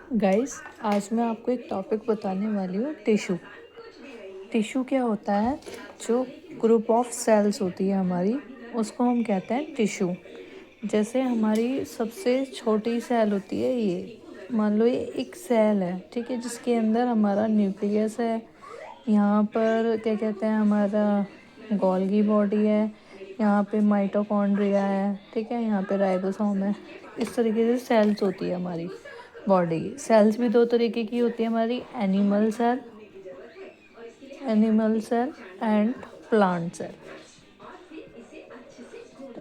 Guys, आज मैं आपको एक टॉपिक बताने वाली हूँ, टिश्यू। टिश्यू क्या होता है? जो ग्रुप ऑफ सेल्स होती है हमारी, उसको हम कहते हैं टिश्यू। जैसे हमारी सबसे छोटी सेल होती है ये, मान लो ये एक सेल है, ठीक है, जिसके अंदर हमारा न्यूक्लियस है। यहाँ पर क्या कहते हैं, हमारा गोल्गी बॉडी है, यहाँ पे माइटोकॉन्ड्रिया है, ठीक है, यहाँ पे राइबोसोम है। इस तरीके से सेल्स होती है हमारी बॉडी की। सेल्स भी दो तरीके की होती है हमारी, animal cell and plant cell.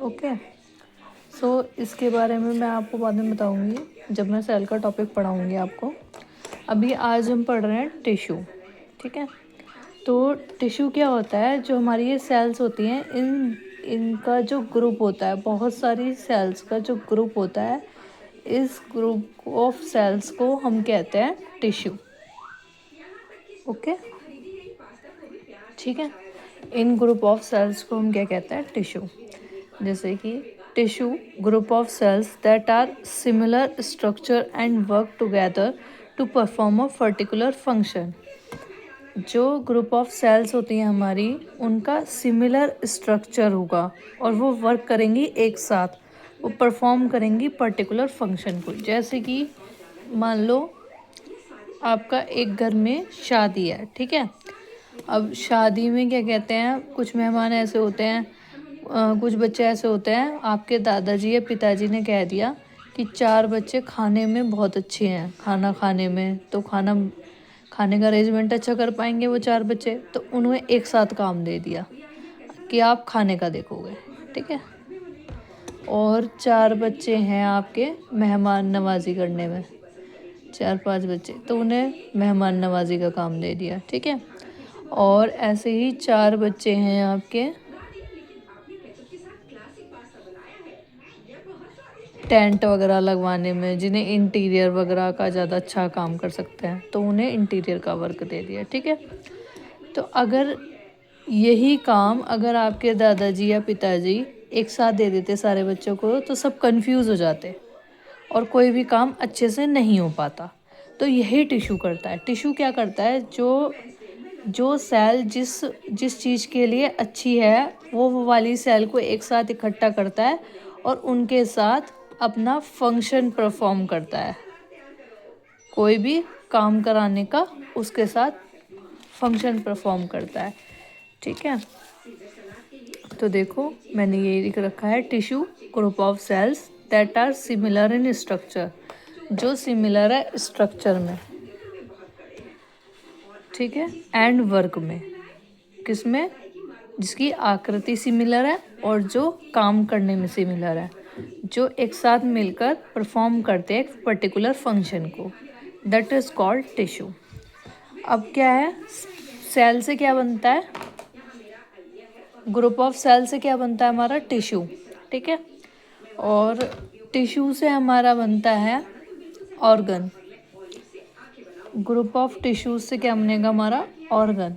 Okay, so इसके बारे में मैं आपको बाद में बताऊंगी जब मैं सेल का टॉपिक पढ़ाऊंगी आपको। अभी आज हम पढ़ रहे हैं टिश्यू, ठीक है। तो टिश्यू क्या होता है? जो हमारी ये सेल्स होती हैं, इनका जो ग्रुप होता है, बहुत सारी सेल्स का जो ग्रुप होता है, इस ग्रुप ऑफ सेल्स को हम कहते हैं टिश्यू। ओके, ठीक है। इन ग्रुप ऑफ सेल्स को हम क्या कहते हैं? टिश्यू। जैसे कि tissue group of cells that are similar structure and work together to perform a particular function. जो ग्रुप ऑफ सेल्स होती हैं हमारी, उनका सिमिलर स्ट्रक्चर होगा और वो वर्क करेंगी एक साथ, वो परफॉर्म करेंगी पर्टिकुलर फंक्शन को। जैसे कि मान लो आपका एक घर में शादी है, ठीक है। अब शादी में क्या कहते हैं, कुछ मेहमान ऐसे होते हैं, कुछ बच्चे ऐसे होते हैं, आपके दादाजी या पिताजी ने कह दिया कि 4 बच्चे खाने में बहुत अच्छे हैं, खाना खाने में, तो खाने का अरेंजमेंट अच्छा कर पाएंगे वो 4 बच्चे, तो उन्हें एक साथ काम दे दिया कि आप खाने का देखोगे, ठीक है। और 4 बच्चे हैं आपके मेहमान नवाजी करने में, 4-5 बच्चे, तो उन्हें मेहमान नवाजी का काम दे दिया, ठीक है। और ऐसे ही 4 बच्चे हैं आपके टेंट वगैरह लगवाने में, जिन्हें इंटीरियर वगैरह का ज़्यादा अच्छा काम कर सकते हैं, तो उन्हें इंटीरियर का वर्क दे दिया, ठीक है। तो अगर यही काम अगर आपके दादाजी या पिताजी एक साथ दे देते सारे बच्चों को, तो सब कंफ्यूज हो जाते और कोई भी काम अच्छे से नहीं हो पाता। तो यही टिश्यू करता है। टिश्यू क्या करता है? जो जो सेल जिस जिस चीज़ के लिए अच्छी है, वो वाली सेल को एक साथ इकट्ठा करता है और उनके साथ अपना फंक्शन परफॉर्म करता है। कोई भी काम कराने का उसके साथ फंक्शन परफॉर्म करता है, ठीक है। तो देखो, मैंने ये लिख रखा है, tissue group of cells that are similar in structure, जो सिमिलर है स्ट्रक्चर में, ठीक है, एंड वर्क में। किसमें? जिसकी आकृति सिमिलर है और जो काम करने में सिमिलर है, जो एक साथ मिलकर परफॉर्म करते हैं एक पर्टिकुलर फंक्शन को, दैट इज कॉल्ड टिश्यू। अब क्या है, सेल से क्या बनता है? ग्रुप ऑफ सेल से क्या बनता है हमारा? टिश्यू, ठीक है। और टिश्यू से हमारा बनता है ऑर्गन। ग्रुप ऑफ टिश्यूज से क्या बनेगा हमारा? ऑर्गन।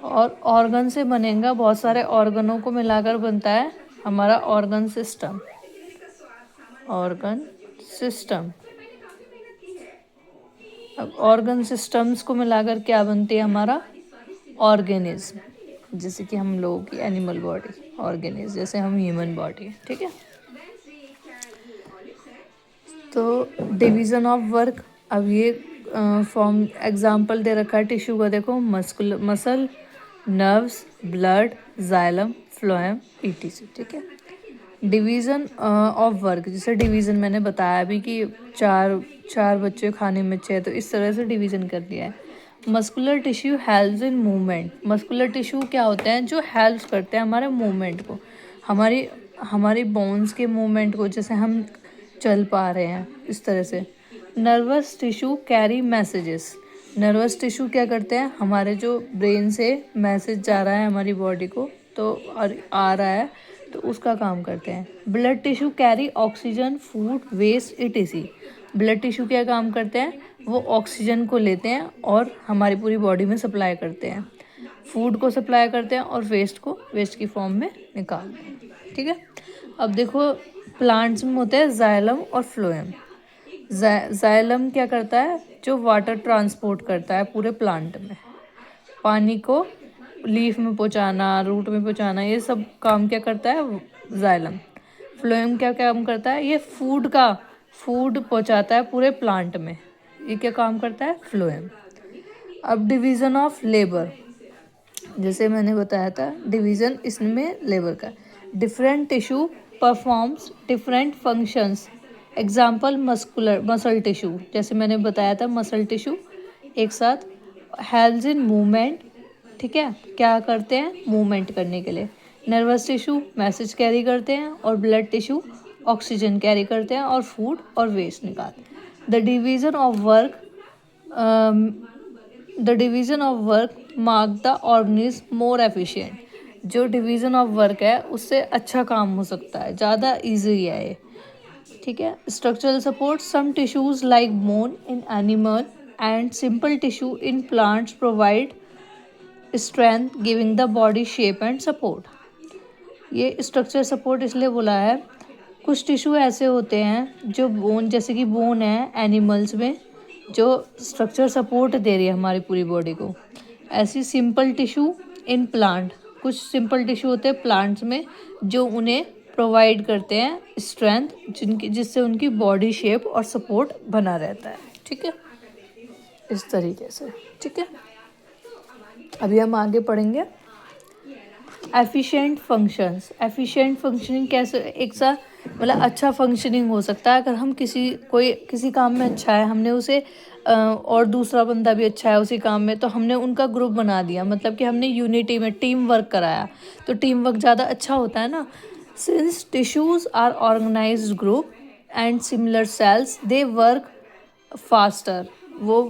और ऑर्गन से बनेगा, बहुत सारे ऑर्गनों को मिलाकर बनता है हमारा ऑर्गन सिस्टम। Organ system. अब ऑर्गन सिस्टम्स को मिलाकर क्या बनती है हमारा? ऑर्गेनिज्म। जैसे कि हम लोगों की एनिमल बॉडी, ऑर्गेनिज्म, जैसे हम ह्यूमन बॉडी, ठीक है। तो डिवीज़न ऑफ वर्क, अब ये फॉर्म एग्जांपल दे रखा है टिश्यू का, देखो, muscle, nerves, blood, xylem, phloem, etc, ठीक है। डिवीज़न ऑफ वर्क, जैसे डिवीज़न मैंने बताया अभी कि चार बच्चे खाने में अच्छे हैं, तो इस तरह से डिवीज़न कर दिया है। Muscular tissue helps in movement. Muscular tissue क्या होते हैं? जो हेल्प करते हैं हमारे मूवमेंट को, हमारी बोन्स के मूवमेंट को, जैसे हम चल पा रहे हैं इस तरह से। Nervous tissue carry messages. Nervous tissue क्या करते हैं? हमारे जो ब्रेन से मैसेज जा रहा है हमारी बॉडी को, तो और आ रहा है, तो उसका काम करते हैं। Blood tissue carry oxygen, food, waste, ETC. Blood tissue क्या काम करते हैं? वो ऑक्सीजन को लेते हैं और हमारी पूरी बॉडी में सप्लाई करते हैं, फूड को सप्लाई करते हैं और वेस्ट की फॉर्म में निकालते हैं, ठीक है। अब देखो, प्लांट्स में होते हैं जाइलम और फ्लोएम। जाइलम क्या करता है, जो वाटर ट्रांसपोर्ट करता है पूरे प्लांट में, पानी को लीफ में पहुंचाना, रूट में पहुंचाना, ये सब काम क्या करता है जाइलम। फ्लोएम क्या काम करता है, ये फूड पहुंचाता है पूरे प्लांट में, ये क्या काम करता है फ्लोएम। अब डिवीज़न ऑफ लेबर, जैसे मैंने बताया था डिवीज़न इसमें लेबर का, different tissue performs different functions, example muscle tissue, जैसे मैंने बताया था मसल टिश्यू एक साथ हेल्प्स इन मूवमेंट, ठीक है, क्या करते हैं मूवमेंट करने के लिए। नर्वस टिश्यू मैसेज कैरी करते हैं, और ब्लड टिश्यू ऑक्सीजन कैरी करते हैं और फूड और वेस्ट निकालते। The division of work mark the organism more efficient, जो डिवीज़न ऑफ वर्क है उससे अच्छा काम हो सकता है, ज़्यादा ईजी है ये, ठीक है। Structural support, some tissues like bone in animal and simple tissue in plants provide strength giving the body shape and support. ये स्ट्रक्चर सपोर्ट इसलिए बोला है, कुछ टिश्यू ऐसे होते हैं जो बोन, जैसे कि बोन है एनिमल्स में, जो स्ट्रक्चर सपोर्ट दे रही है हमारी पूरी बॉडी को। ऐसी सिंपल टिश्यू इन प्लांट, कुछ सिंपल टिश्यू होते हैं प्लांट्स में जो उन्हें प्रोवाइड करते हैं स्ट्रेंथ, जिससे उनकी बॉडी शेप और सपोर्ट बना रहता है, ठीक है, इस तरीके से, ठीक है। अभी हम आगे पढ़ेंगे एफिशिएंट फंक्शंस। एफिशिएंट फंक्शनिंग कैसे, एक साथ मतलब अच्छा फंक्शनिंग हो सकता है अगर हम किसी काम में अच्छा है, हमने उसे और दूसरा बंदा भी अच्छा है उसी काम में, तो हमने उनका ग्रुप बना दिया, मतलब कि हमने यूनिटी में टीम वर्क कराया, तो टीम वर्क ज़्यादा अच्छा होता है ना। Since tissues are organised group and similar cells they work faster, वो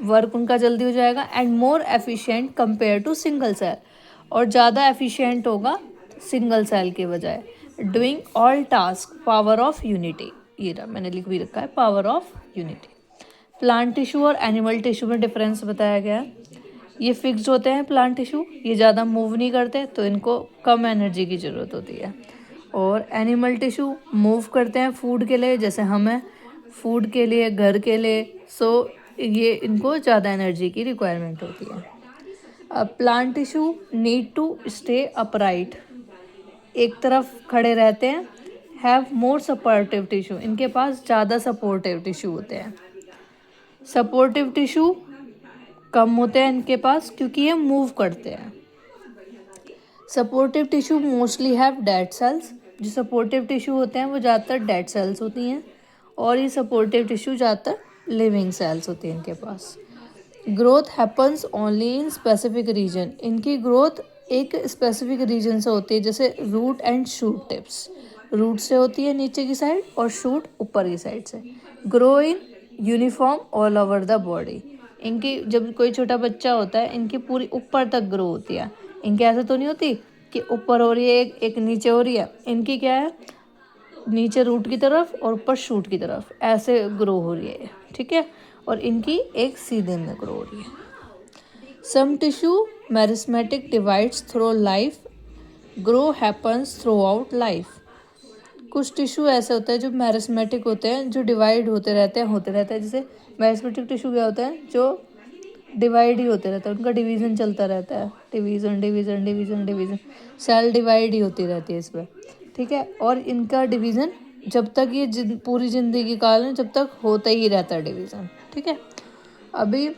वर्क उनका जल्दी हो जाएगा, and more efficient compare to single cell, और ज़्यादा एफिशिएंट होगा सिंगल सेल के बजाय। Doing all task, power of unity, ये रहा मैंने लिख भी रखा है power of unity. Plant tissue और एनिमल टिश्यू में डिफरेंस बताया गया है। ये फिक्स्ड होते हैं प्लांट टिश्यू, ये ज़्यादा मूव नहीं करते, तो इनको कम एनर्जी की ज़रूरत होती है। और एनिमल टिश्यू मूव करते हैं फूड के लिए, जैसे हम हैं फूड के लिए, घर के लिए, सो ये इनको ज़्यादा एनर्जी की रिक्वायरमेंट होती है। Plant tissue need to stay upright, एक तरफ खड़े रहते हैं। हैव मोर सपोर्टिव टिश्यू, इनके पास ज़्यादा सपोर्टिव टिश्यू होते हैं। सपोर्टिव टिश्यू कम होते हैं इनके पास क्योंकि ये मूव करते हैं। Supportive tissue mostly have dead cells, जो सपोर्टिव टिश्यू होते हैं वो ज़्यादातर डेड सेल्स होती हैं, और ये सपोर्टिव टिश्यू ज़्यादातर लिविंग सेल्स होती हैं इनके पास। Growth happens only in specific region, इनकी ग्रोथ एक स्पेसिफिक रीजन से होती है, जैसे root and shoot tips, root से होती है नीचे की साइड और शूट ऊपर की साइड से। Grow in uniform all over the body, इनकी जब कोई छोटा बच्चा होता है इनकी पूरी ऊपर तक ग्रो होती है, इनकी ऐसे तो नहीं होती कि ऊपर हो रही है एक नीचे हो रही है, इनकी क्या है नीचे रूट की तरफ और ऊपर शूट की तरफ ऐसे ग्रो हो रही है, ठीक है, और इनकी एक सीधे में ग्रो हो रही है। Some tissue meristematic divides through life, grow happens throughout life, कुछ टिश्यू ऐसे होते हैं जो मेरिस्मेटिक होते हैं, जो डिवाइड होते रहते हैं, जैसे मेरिस्मेटिक टिश्यू क्या होता है, जो डिवाइड ही होते रहता है, उनका डिवीज़न चलता रहता है, डिवीज़न, सेल डिवाइड ही होती रहती है इसमें, ठीक है, और इनका डिवीज़न जब तक ये पूरी ज़िंदगी काल में जब तक होता ही रहता है डिवीज़न, ठीक है। अभी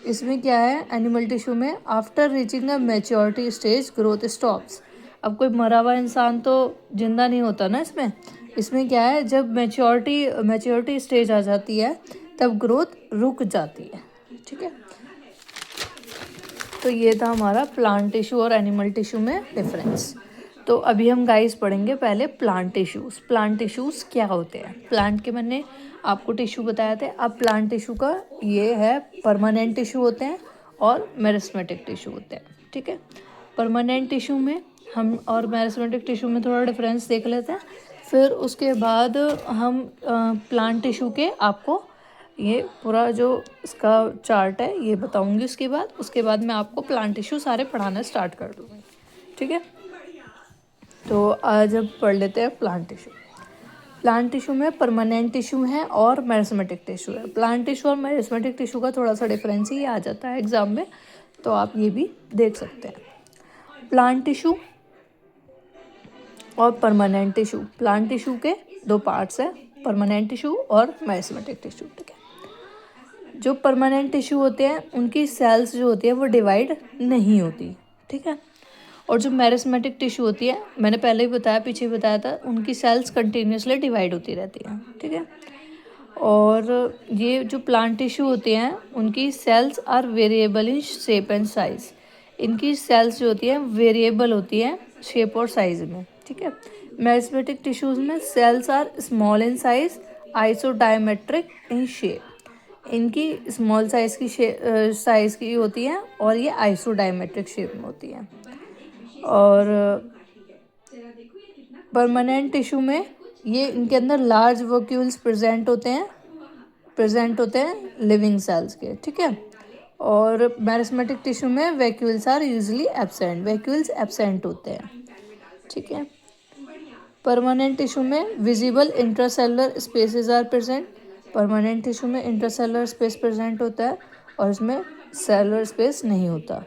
इसमें क्या है एनिमल टिश्यू में, आफ्टर रीचिंग अ मैच्योरिटी स्टेज ग्रोथ स्टॉप्स, अब कोई मरा हुआ इंसान तो जिंदा नहीं होता ना इसमें क्या है, जब मैच्योरिटी स्टेज आ जाती है तब ग्रोथ रुक जाती है, ठीक है। तो ये था हमारा प्लांट टिश्यू और एनिमल टिश्यू में डिफरेंस। तो अभी हम गाइस पढ़ेंगे पहले प्लांट टिश्यूज़। प्लांट टिश्यूज़ क्या होते हैं, प्लांट के मैंने आपको टिश्यू बताया थे, अब प्लांट टिश्यू का ये है परमानेंट टिश्यू होते हैं और मेरिस्मेटिक टिश्यू होते हैं, ठीक है। परमानेंट टिश्यू में हम और मेरिस्मेटिक टिश्यू में थोड़ा डिफरेंस देख लेते हैं, फिर उसके बाद हम प्लांट टिश्यू के आपको ये पूरा जो इसका चार्ट है ये बताऊंगी, उसके बाद मैं आपको प्लांट टिश्यू सारे पढ़ाना स्टार्ट कर दूँगी, ठीक है। तो आज अब पढ़ लेते हैं प्लांट टिश्यू। प्लांट टिश्यू में परमानेंट टिश्यू है और मेरिस्टेमेटिक टिश्यू है। प्लांट टिश्यू और मेरिस्टेमेटिक टिश्यू का थोड़ा सा डिफरेंस ही आ जाता है एग्जाम में, तो आप ये भी देख सकते हैं। प्लांट टिश्यू और परमानेंट टिश्यू, प्लांट टिश्यू के दो पार्ट्स हैं, परमानेंट टिश्यू और मेरिस्टेमेटिक टिश्यू। ठीक है, जो परमानेंट टिश्यू होते हैं उनकी सेल्स जो होती है वो डिवाइड नहीं होती। ठीक है, और जो मेरिस्टेमेटिक टिश्यू होती है, मैंने पहले ही बताया, पीछे बताया था, उनकी सेल्स कंटिन्यूसली डिवाइड होती रहती हैं। ठीक है, और ये जो प्लांट टिश्यू होते हैं उनकी cells are variable in shape and size. इनकी सेल्स जो होती हैं वेरिएबल होती हैं शेप और साइज में। ठीक है, मेरिस्टेमेटिक टिश्यूज में cells are small in size, isodiametric in shape. इनकी स्मॉल साइज की साइज की होती हैं और ये आइसोडायमेट्रिक शेप में होती हैं। और परमानेंट टिश्यू में ये इनके अंदर लार्ज वैक्यूल्स प्रेजेंट होते हैं लिविंग सेल्स के। ठीक है, और मेरिस्टेमेटिक टिश्यू में vacuoles are usually absent, vacuoles absent होते हैं। ठीक है, परमानेंट टिश्यू में visible intracellular spaces are present. Permanent tissue में इंट्रासेलुलर स्पेस प्रेजेंट होता है और इसमें सेलुलर स्पेस नहीं होता।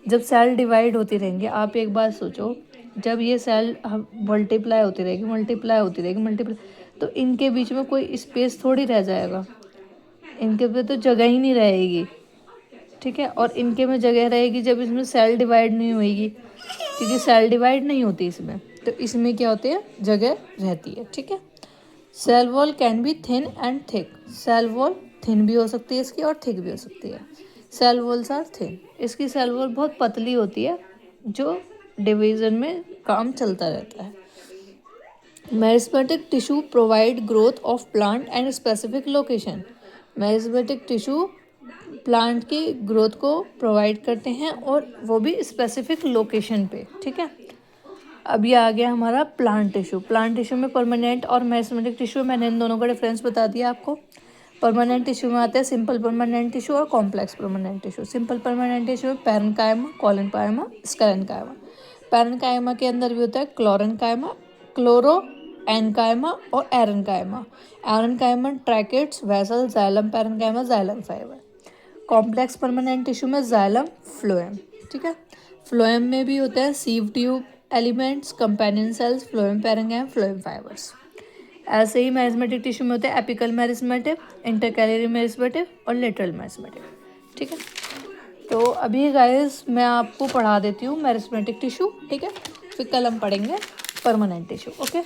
जब सेल डिवाइड होती रहेंगी, आप एक बात सोचो, जब ये सेल मल्टीप्लाई होती रहेगी, तो इनके बीच में कोई स्पेस थोड़ी रह जाएगा, इनके पे तो जगह ही नहीं रहेगी। ठीक है, और इनके में जगह रहेगी जब इसमें सेल डिवाइड नहीं होएगी, क्योंकि सेल डिवाइड नहीं होती इसमें, तो इसमें क्या होती है, जगह रहती है। ठीक है, cell wall can be thin and thick. Cell wall thin भी हो सकती है इसकी और थिक भी हो सकती है। सेल वॉल्स आर थिन, इसकी सेल वॉल बहुत पतली होती है जो डिवीजन में काम चलता रहता है। Meristematic tissue provide growth of plant and specific location. Meristematic tissue plant की ग्रोथ को प्रोवाइड करते हैं और वो भी स्पेसिफिक लोकेशन पे। ठीक है, अब ये आ गया हमारा प्लांट टिश्यू। प्लांट टिश्यू में परमानेंट और मेरिस्टेमेटिक टिश्यू, मैंने इन दोनों का डिफरेंस बता दिया आपको। परमानेंट टिश्यू में आते हैं सिंपल परमानेंट टिश्यू और complex permanent tissue. Simple permanent tissue में पैरेन्काइमा, कोलेनकाइमा, स्क्लेरेन्काइमा। पैरेन्काइमा के अंदर भी होता है क्लोरेन्काइमा, क्लोरोएन्काइमा और एरेन्काइमा। एरेन्काइमा tracheids, vessel, xylem parenchyma, xylem fibre. Complex permanent tissue में जाइलम, फ्लोएम। ठीक है, फ्लोएम में भी होता है sieve tube elements, companion cells, phloem parenchyma, phloem fibres. ऐसे ही मेरिस्टेमेटिक टिश्यू में होते हैं एपिकल मेरिस्टेमेटिक, इंटरकैलरी मेरिस्टेमेटिक और लेटरल मेरिस्टेमेटिक। ठीक है, तो अभी गाइस मैं आपको पढ़ा देती हूँ मेरिस्टेमेटिक टिश्यू। ठीक है, फिर कल हम पढ़ेंगे परमानेंट टिश्यू। ओके,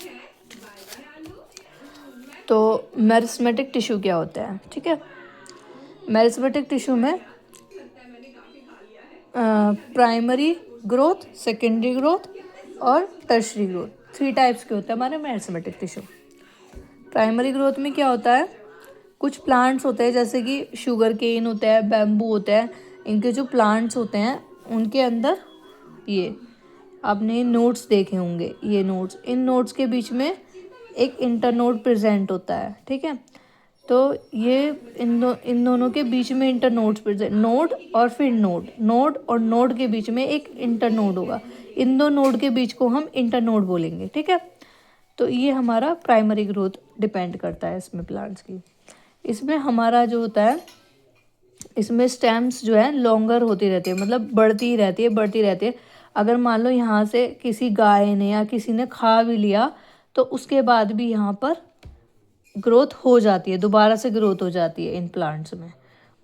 तो मेरिस्टेमेटिक टिश्यू क्या होता है? ठीक है, मेरिस्टेमेटिक टिश्यू में प्राइमरी ग्रोथ, सेकेंडरी ग्रोथ और टर्शरी ग्रोथ, 3 टाइप्स के होते हैं हमारे मेरिस्टेमेटिक टिश्यू। प्राइमरी ग्रोथ में क्या होता है, कुछ प्लांट्स होते हैं जैसे कि शुगर केन होता है, बैम्बू होता है, इनके जो प्लांट्स होते हैं उनके अंदर ये आपने नोड्स देखे होंगे, ये नोड्स, इन नोड्स के बीच में एक इंटरनोड प्रेजेंट होता है। ठीक है, तो ये इन दोनों के बीच में इंटरनोड्स प्रेजेंट, नोड और फिर नोड और नोड के बीच में एक इंटरनोड होगा, इन दो नोड के बीच को हम इंटरनोड बोलेंगे। ठीक है, तो ये हमारा प्राइमरी ग्रोथ डिपेंड करता है इसमें प्लांट्स की। इसमें हमारा जो होता है, इसमें स्टेम्स जो है लॉन्गर होती रहती है, मतलब बढ़ती रहती है। अगर मान लो यहाँ से किसी गाय ने या किसी ने खा भी लिया तो उसके बाद भी यहाँ पर ग्रोथ हो जाती है, दोबारा से ग्रोथ हो जाती है इन प्लांट्स में,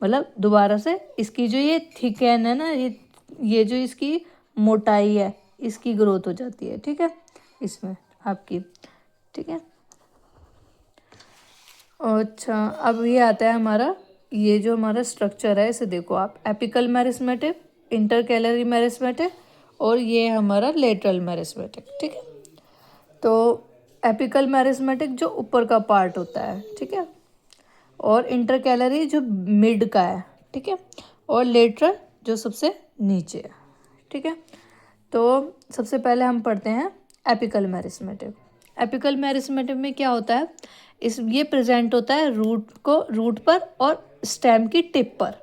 मतलब दोबारा से इसकी जो ये थिकन है ना, ये जो इसकी मोटाई है, इसकी ग्रोथ हो जाती है। ठीक है, इसमें आपकी। ठीक है, अच्छा, अब ये आता है हमारा, ये जो हमारा स्ट्रक्चर है इसे देखो आप, एपिकल मेरिस्टेमेटिक, इंटरकैलरी मेरिस्टेमेटिक और ये हमारा लेटरल मेरिस्टेमेटिक। ठीक है, तो एपिकल मेरिस्टेमेटिक जो ऊपर का पार्ट होता है, ठीक है, और इंटरकैलरी जो मिड का है। ठीक है, और लेटरल जो सबसे नीचे है। ठीक है, तो सबसे पहले हम पढ़ते हैं एपिकल मेरिस्टेमेटिक। एपिकल मेरिस्टेमेटिक में क्या होता है, ये प्रेजेंट होता है रूट पर और स्टेम की टिप पर।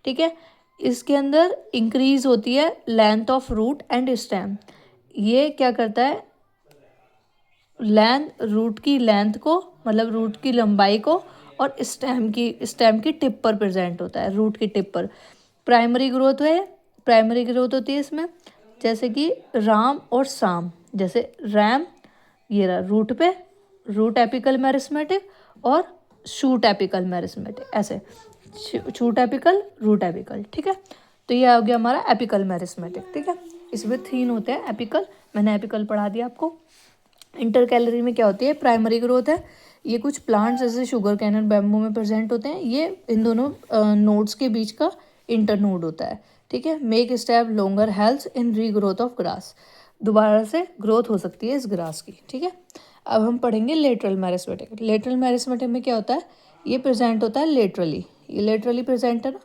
ठीक है, इसके अंदर इंक्रीज होती है length of root and stem. ये क्या करता है, रूट की लेंथ को, मतलब रूट की लंबाई को, और स्टेम की टिप पर प्रेजेंट होता है, रूट की टिप पर। प्राइमरी ग्रोथ होती है इसमें, जैसे कि राम और साम। जैसे रैम, ये रहा रूट पे, रूट एपिकल मेरिस्मेटिक, और शूट एपिकल मेरिस्मेटिक, ऐसे शूट एपिकल, रूट एपिकल, ठीक है। तो ये आ गया हमारा एपिकल मेरिस्मेटिक, ठीक है। इसमें 3 होते हैं एपिकल, मैंने एपिकल पढ़ा दिया आपको। इंटर कैलरी में क्या होती है, प्राइमरी ग्रोथ है। ये कुछ प्लांट्स जैसे शुगर कैन और बैम्बू में प्रेजेंट होते हैं। ये इन दोनों नोड्स के बीच का इंटरनोड होता है, ठीक है। Make step longer health in regrowth of grass, दोबारा से ग्रोथ हो सकती है इस ग्रास की, ठीक है। अब हम पढ़ेंगे लेटरल मेरिस्मेटिक। लेटरल मेरिस्मेटिक में क्या होता है, ये प्रेजेंट होता है लेटरली, ये लेटरली प्रेजेंट है ना।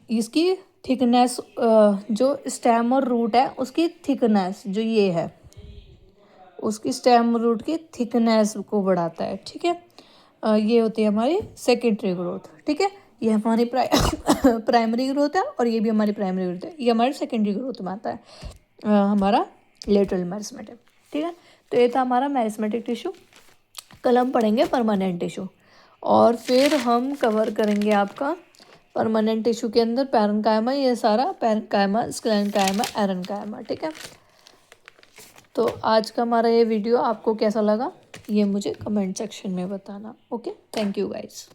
इसकी थिकनेस, जो स्टेम और रूट है उसकी थिकनेस जो ये है, उसकी स्टेम रूट की थिकनेस को बढ़ाता है, ठीक है। ये होती है हमारी सेकेंडरी ग्रोथ, ठीक है। ये हमारी प्राइमरी ग्रोथ है, और ये भी हमारी प्राइमरी ग्रोथ है। ये हमारी सेकेंडरी ग्रोथ में आता है हमारा लेटरल मेरिस्मेटिक, ठीक है। तो ये था हमारा मेरिस्मेटिक टिश्यू। कल हम पढ़ेंगे परमानेंट टिश्यू, और फिर हम कवर करेंगे आपका परमानेंट टिश्यू के अंदर पैरेन्काइमा, ये सारा पैरेन्काइमा, स्क्लेरेन्काइमा, एरेन्काइमा, ठीक है। तो आज का हमारा ये वीडियो आपको कैसा लगा, ये मुझे कमेंट सेक्शन में बताना। Okay, thank you guys.